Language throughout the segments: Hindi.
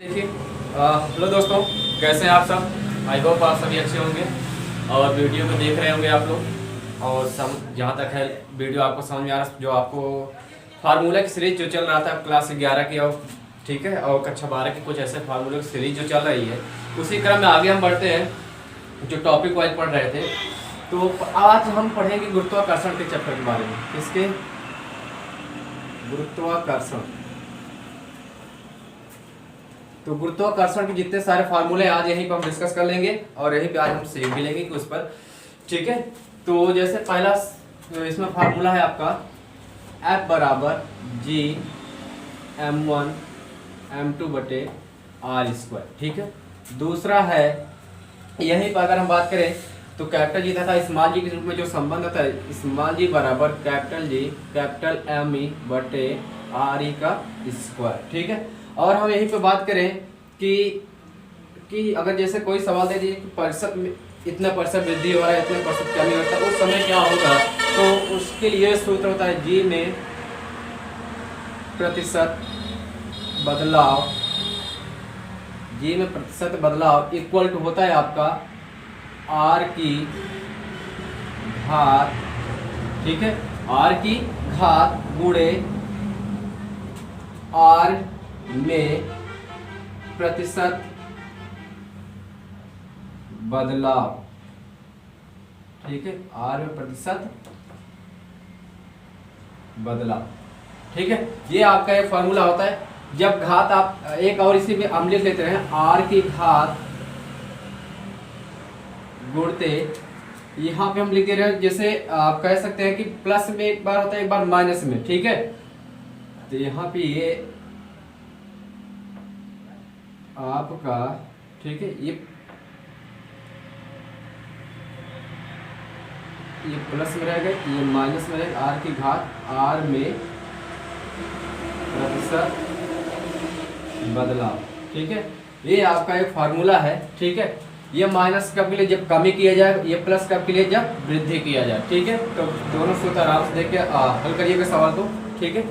देखिए, हेलो दोस्तों, कैसे हैं आप सब। आई होप आप सभी अच्छे होंगे और वीडियो को देख रहे होंगे आप लोग। और जहाँ तक है वीडियो आपको समझ में आ रहा है, जो आपको फार्मूला की सीरीज जो चल रहा था क्लास 11 की, और ठीक है, और कक्षा 12 की कुछ ऐसे फार्मूला की सीरीज जो चल रही है, उसी क्रम में आगे हम बढ़ते हैं जो टॉपिक वाइज पढ़ रहे थे। तो आज हम पढ़ेंगे गुरुत्वाकर्षण के चैप्टर के बारे में। किसके? गुरुत्वाकर्षण। तो गुरुत्वाकर्षण के जितने सारे फार्मूले आज यहीं पर हम डिस्कस कर लेंगे और यहीं पे आज हम सीख भी लेंगे कि उस पर, ठीक है। तो जैसे पहला इसमें फार्मूला है आपका F बराबर G m1 m2 बटे r स्क्वायर, ठीक है। दूसरा है, यहीं पर अगर हम बात करें तो कैपिटल जी तथा स्मॉल जी के रूप में जो संबंध होता है, स्मॉल जी बराबर capital G capital M E बटे आर ई का स्क्वायर, ठीक है। और हम यहीं पे बात करें कि अगर जैसे कोई सवाल दे दिए कि प्रतिशत में इतना प्रतिशत वृद्धि हो रहा है, इतने प्रतिशत कमी होता है, उस समय क्या होगा, तो उसके लिए सूत्र होता है जी में प्रतिशत बदलाव, जी में प्रतिशत बदलाव इक्वल टू होता है आपका आर की घात, ठीक है, आर की घात गुणे आर में प्रतिशत बदलाव, ठीक है, आर में प्रतिशत बदलाव, ठीक है। ये आपका एक फॉर्मूला होता है। जब घात आप एक और इसी में हम लिख लेते हैं आर की घात गुणते, यहाँ पे हम लिख दे रहे हैं, जैसे आप कह सकते हैं कि प्लस में एक बार होता है, एक बार माइनस में, ठीक है। तो यहाँ पे ये आपका, ठीक है, ये प्लस में रहेगा, ये माइनस में रहेगा, आर की घात आर में प्रतिशत बदलाव, ठीक है। ये आपका एक फार्मूला है, ठीक है। ये माइनस कब के लिए? जब कमी किया जाए, ये प्लस कब के लिए? जब वृद्धि किया जाए, ठीक है। तो दोनों सूत्र आराम से देख के हल करिएगा सवाल को, ठीक है।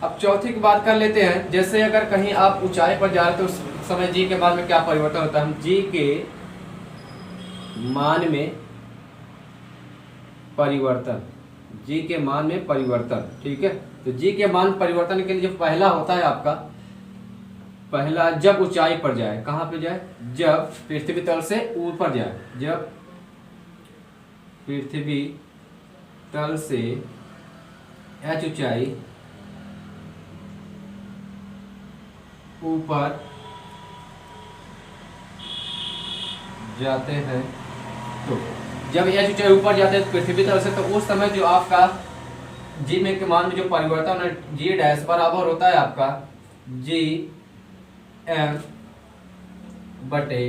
अब चौथी की बात कर लेते हैं। जैसे अगर कहीं आप ऊंचाई पर जा रहे हैं तो उस समय जी के मान में क्या परिवर्तन होता है? हम जी के मान में परिवर्तन, जी के मान में परिवर्तन, ठीक है। तो जी के मान परिवर्तन के लिए जो पहला होता है आपका, पहला जब ऊंचाई पर जाए, कहां पे जाए? जब पृथ्वी तल से ऊपर जाए, जब पृथ्वी तल से h ऊंचाई ऊपर जाते हैं, तो जब h ऊंचाई ऊपर जाते हैं पृथ्वी तल से, तो उस समय जो आपका जी में के मान में जो परिवर्तन है, जी डैश बराबर होता है आपका जी एम बटे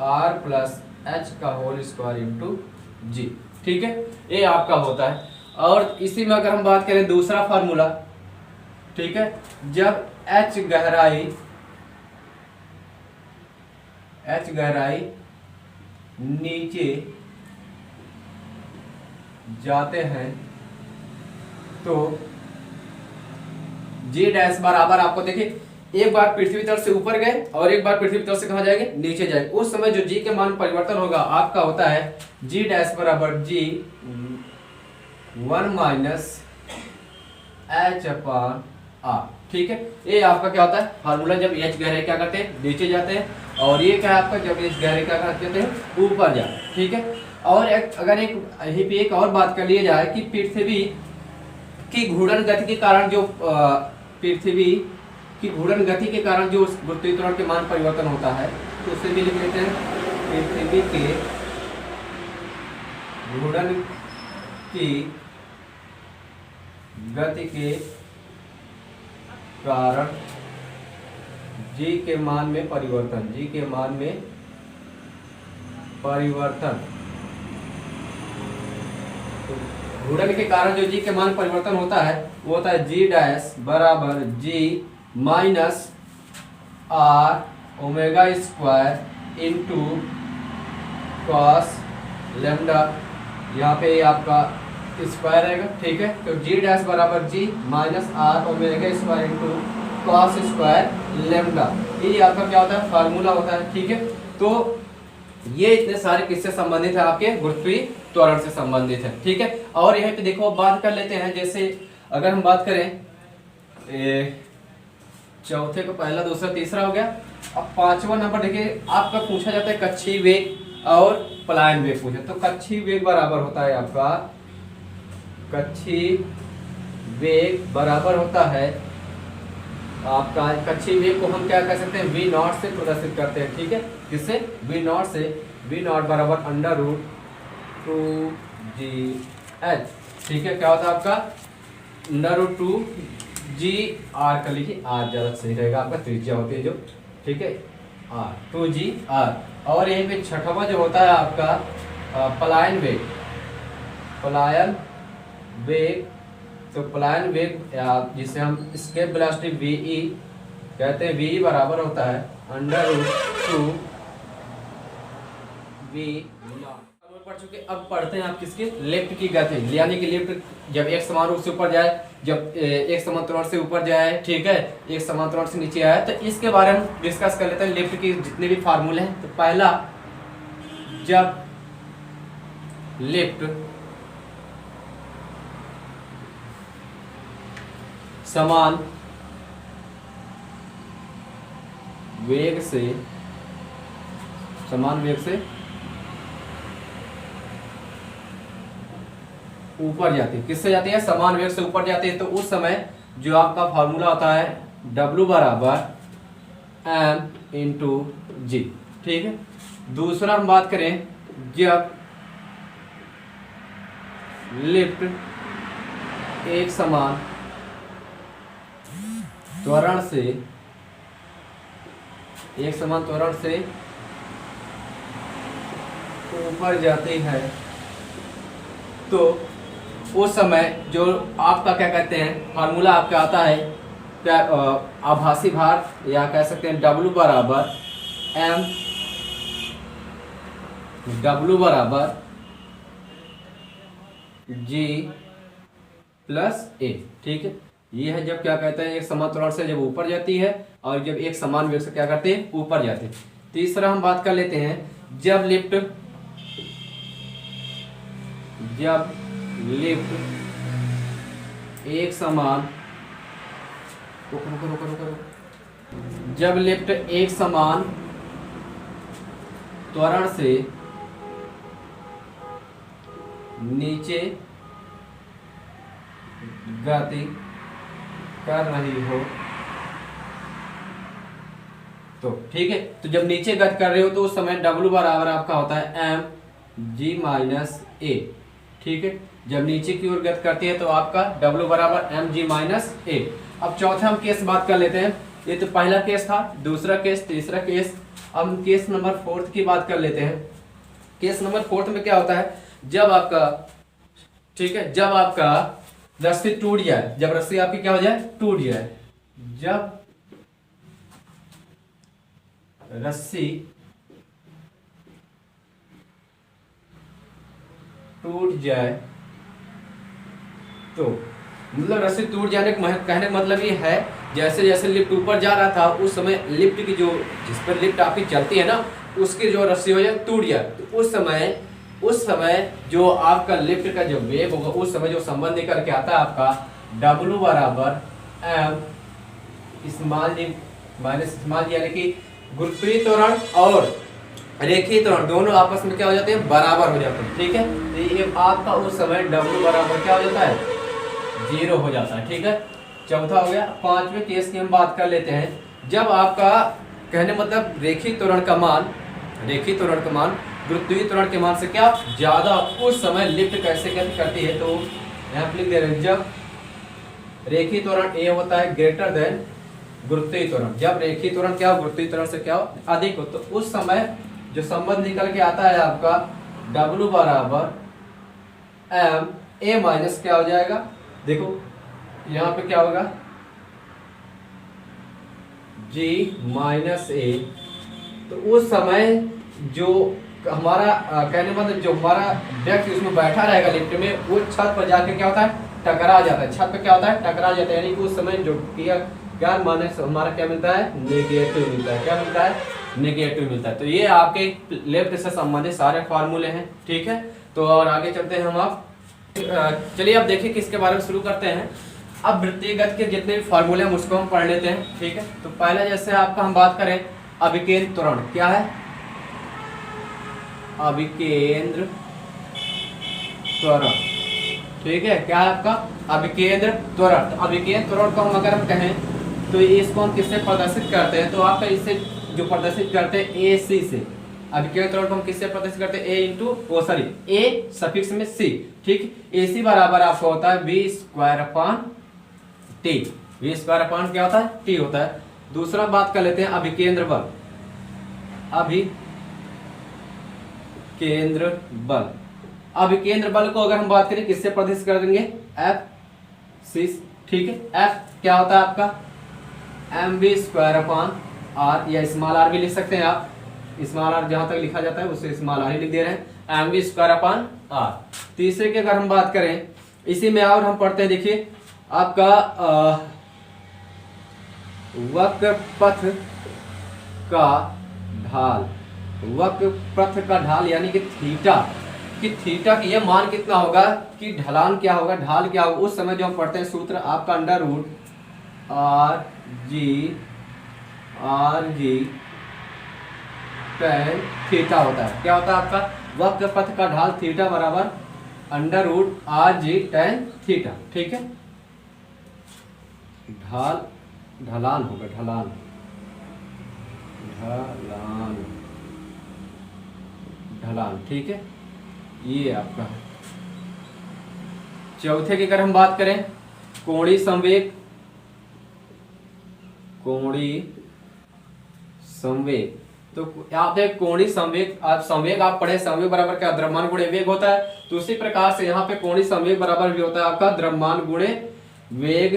आर प्लस एच का होल स्क्वायर इंटू जी, ठीक है। ये आपका होता है। और इसी में अगर हम बात करें दूसरा फार्मूला, ठीक है, जब एच गहराई नीचे जाते हैं तो जी डैश बराबर, आपको देखिए, एक बार पृथ्वी तल से ऊपर गए और एक बार पृथ्वी तल से कहां जाएंगे? नीचे जाएंगे। उस समय जो जी के मान परिवर्तन होगा आपका होता है जी डैश बराबर जी 1 माइनस एच अपॉन आर, ठीक है। ये आपका क्या होता है फार्मूला, जब एच गहराई क्या करते हैं? नीचे जाते हैं। और ये क्या है आपका, जब एच गहराई क्या करते हैं? ऊपर जाते हैं, ठीक है। और अगर यहीं पे एक और बात कर लिया जाए कि पृथ्वी की घूर्णन गति के कारण जो पृथ्वी की घूर्णन गति के कारण जो गुरुत्वाकर्षण के मान परिवर्तन होता है, तो उसे भी लिख लेते हैं पृथ्वी के घूर्णन की गति के कारण जी के मान में परिवर्तन, जी के मान में परिवर्तन, तो घूर्णन के कारण जो जी के मान परिवर्तन होता है वो होता है जी डैश बराबर G minus R omega square into cos lambda, यहाँ पे आपका स्क्वायर रहेगा, ठीक है। तो जी डैश बराबर G minus R omega square into cos square lambda, ये आपका क्या होता है, फार्मूला होता है। ठीक है, तो ये इतने सारे किससे संबंधित है, आपके गुरुत्वीय त्वरण से संबंधित है। ठीक है, और यहाँ पे देखो बात कर लेते हैं, जैसे अगर हम बात करें चौथे का पहला दूसरा तीसरा हो गया। अब पांचवा नंबर देखिए आपका पूछा जाता है कक्षीय वेग और पलायन वेग पूछे, तो कक्षीय वेग बराबर होता है आपका, कक्षीय वेग बराबर होता है आपका, कक्षीय वेग को हम क्या कर सकते हैं, वी नॉट से प्रदर्शित करते हैं। ठीक है, किससे, वी नॉट से, वी नॉट बराबर अंडर रूट 2g/h। ठीक है, क्या होता है आपका अंडर रूट 2g/r कर लीजिए, r ज्यादा सही रहेगा, आपका त्रिज्या होती है जो। ठीक है, r 2g/r। और यहीं पे छठवां जो होता है आपका पलायन वेग, पलायन वेग, तो पलायन वेग जिसे हम स्केप वेलोसिटी वी कहते हैं, वी बराबर होता है अंडर रूट 2v पढ़ चुके। अब पढ़ते हैं आप किसके, लिफ्ट की गति, यानी कि लिफ्ट जब एक समान रूप से ऊपर जाए, जब एक समान त्वरण से ऊपर जाए, ठीक है, एक समान त्वरण से नीचे आए, तो इसके बारे में डिस्कस कर लेते हैं, लिफ्ट की जितने भी फार्मूले हैं। तो पहला, जब लिफ्ट समान वेग से ऊपर जाती है, किससे जाती है, समान वेग से ऊपर जाती है, तो उस समय जो आपका फॉर्मूला होता है W बराबर m/g। ठीक है, दूसरा हम बात करें, जब लिफ्ट एक समान त्वरण से ऊपर जाती है, तो उस समय जो आपका क्या कहते हैं, फार्मूला आपका आता है क्या, आभासी भार, या कह सकते हैं W बराबर g+a। ठीक है, ये है जब क्या कहते हैं, एक समान त्वरण से जब ऊपर जाती है, और जब एक समान वेग से क्या करते हैं, ऊपर जाते हैं। तीसरा हम बात कर लेते हैं, जब लिफ्ट एक समान जब लिफ्ट एक समान त्वरण से नीचे गति कर रही हो, तो ठीक है, तो जब नीचे गति कर रहे हो तो उस समय W बराबर आपका होता है mg-a। ठीक है, जब नीचे की ओर गति करती है तो आपका W बराबर mg-a। अब चौथा हम केस बात कर लेते हैं, ये तो पहला केस था, दूसरा केस, तीसरा केस। अब हम केस नंबर 4 की बात कर लेते हैं। केस नंबर 4 में क्या होता है, जब आपका, ठीक है, जब आपका रस्सी टूट जाए, जब रस्सी आपकी क्या हो जाए, टूट जाए, जब रस्सी टूट जाए, तो मतलब रस्सी टूट जाने का कहने का मतलब ये है, जैसे जैसे लिफ्ट ऊपर जा रहा था उस समय लिफ्ट की जो, जिस पर लिफ्ट आपकी चलती है ना, उसकी जो रस्सी हो जाए, टूट जाए, तो उस समय जो आपका लिफ्ट का जो वेग होगा, उस समय जो संबंध निकल के आता है आपका W बराबर m/g, यानी कि गुरुत्वीय त्वरण और रेखीय त्वरण दोनों आपस में क्या हो जाते हैं, बराबर हो जाते हैं। ठीक है, तो ये आपका उस समय W बराबर क्या हो जाता है, 0 हो जाता है। ठीक है, चौथा हो गया। पांचवें केस की हम बात कर लेते हैं, जब आपका कहने मतलब रेखीय त्वरण का मान गुरुत्वीय त्वरण के मान से क्या ज्यादा, उस समय लिफ्ट कैसे गति करती है, तो यहाँ पे लिख दे रहे हैं, जब रेखीय त्वरण A होता है ग्रेटर देन गुरुत्वीय त्वरण, जब रेखीय त्वरण क्या हो, गुरुत्वीय त्वरण से क्या हो, अधिक हो, तो उस समय जो संबंध निकल के आता है आपका W बराबर ma माइनस क्या हो जाएगा, देखो यहाँ पे क्या होगा, g-a। तो उस समय जो हमारा कहने मतलब जो हमारा व्यक्ति उसमें बैठा रहेगा लिफ्ट में, वो छत पर जाके क्या होता है, टकरा जाता है, छत पे क्या होता है, टकरा जाता है, यानी कि उस समय जो क्या माने हमारा क्या मिलता है, नेगेटिव मिलता है। क्या मिलता है, नेगेटिव मिलता है। तो ये आपके लेफ्ट से संबंधित सारे फार्मूले हैं, ठीक है। तो और आगे चलते हैं हम आप, चलिए अब देखिए किसके बारे में शुरू करते हैं। अब वृत्तिगत के जितने भी फार्मूले हैं उसको हम पढ़ लेते हैं, ठीक है। तो पहला जैसे आपका हम बात करें अभिकेंद्र त्वरण, क्या है, अभिकेंद्र त्वरण, ठीक है। क्या है आपका, अभिकेंद्र त्वरण। तो अभिकेंद्र त्वरण को हम अगर हम कहें तो इसको हम किससे प्रदर्शित करते हैं, तो आपका इससे जो प्रदर्शित करते हैं ए सी से। अभिकेंद्र त्वरण को हम किससे प्रदर्शित करते हैं, ए सफिक्स में सी, ठीक। ए सी बराबर आपका होता है V square upon T. V square upon क्या होता है, टी होता है। दूसरा बात कर लेते हैं अभिकेंद्र बल। अभिकेंद्र बल, अभिकेंद्र बल को अगर हम बात करें किससे प्रदर्शित कर देंगे, एफ सी, ठीक है। एफ क्या होता है आपका, M V square upon R, या स्मॉल आर भी लिख सकते हैं आप। स्मॉल आर जहां तक लिखा जाता है उसे स्मॉल आर ही लिख दे रहे हैं, M V square upon R. तीसरे की अगर हम बात करें इसी में और हम पढ़ते हैं, देखिए आपका वक्र पथ का ढाल, वक्र पथ का ढाल यानी कि थीटा, कि थीटा की यह मान कितना होगा, कि ढलान क्या होगा, ढाल क्या होगा। उस समय जो हम पढ़ते हैं सूत्र आपका under root R G tan theta होता है। क्या होता है आपका, वक्र पथ का ढाल थीटा बराबर under root R G tan theta, ठीक है। ढलान होगा, ढलान, ठीक है। ये आपका चौथे की अगर हम बात करें कोणीय संवेग, तो आप देख कोणीय संवेग, आप संवेग आप पढ़े, संवेग बराबर क्या, द्रव्यमान गुणे वेग होता है। तो उसी प्रकार से यहाँ पे कोणीय संवेग बराबर भी होता है आपका द्रव्यमान गुणे वेग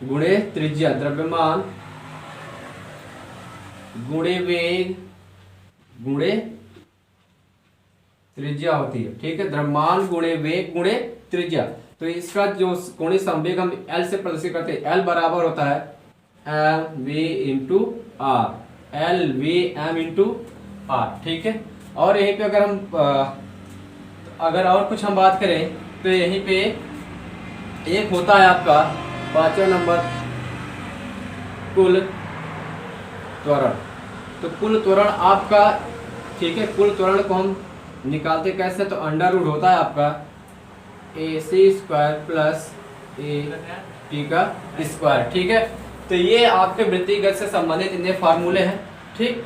गुणे त्रिज्या, द्रव्यमान गुणे वेग गुणे त्रिज्या होती है, ठीक है। द्रव्यमान गुणे वेग गुणे त्रिज्या। तो इसका जो कोणीय संवेग हम L से प्रदर्शित करते हैं, L बराबर होता है M V into R, L V M into R, ठीक है। और यहीं पे अगर हम अगर और कुछ हम बात करें तो यहीं पे एक होता है आपका 5वां नंबर कुल त्वरण। तो कुल त्वरण आपका, ठीक है, कुल त्वरण को हम निकालते कैसे, तो अंडर रूट होता है आपका ए सी स्क्वायर प्लस ए टी का स्क्वायर, ठीक है। तो ये आपके वृत्तिगत से संबंधित इतने फार्मूले हैं, ठीक।